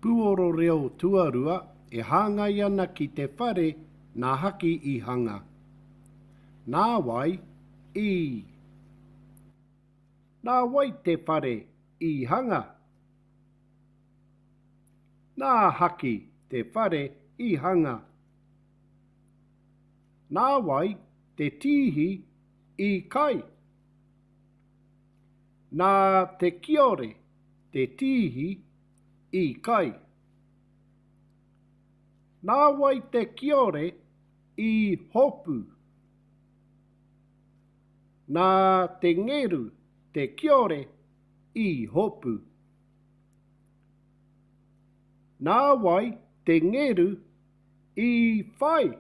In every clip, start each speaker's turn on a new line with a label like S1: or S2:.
S1: Pūoro reo tuarua e hāngai ana ki te whare nā haki I hanga. Nā wai I. Nā wai te whare I hanga. Nā haki te whare I hanga. Nā wai te tihi I kai. Nā te kiore te tihi I kai. Nā wai te kiore I hopu. Nā te ngeru te kiore I hopu. Nā wai te ngeru I whai.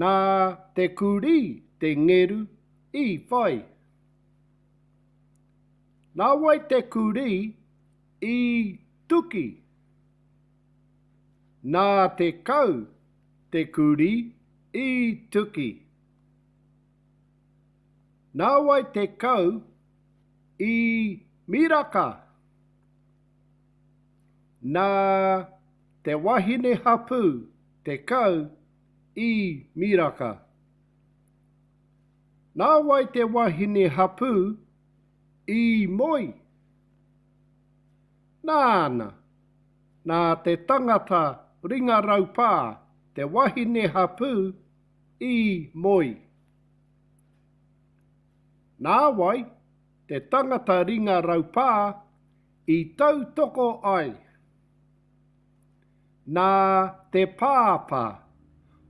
S1: Nā te kuri te ngeru I whai. Nā wai te kuri I tuki. Nā te kau te kuri I tuki. Nā wai te kau I miraka. Nā te wahine hapu te kau I miraka. Nā wai te wahine hapu I moi. Nāna, nā te tangata ringa raupā te wahine hapu I moi. Nā wai te tangata ringa raupā I tau toko ai. Nā te pāpā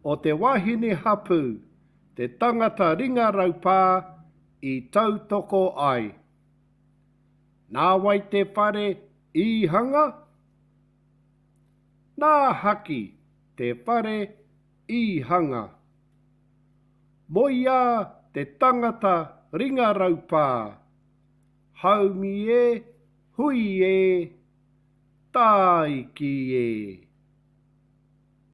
S1: o te wahine hapu te tangata ringa raupā I tau toko ai. Nā wai te whare I hanga. Nā haki te whare I hanga. Moia te tangata ringa raupā. Haumi e, hui e, tāiki e.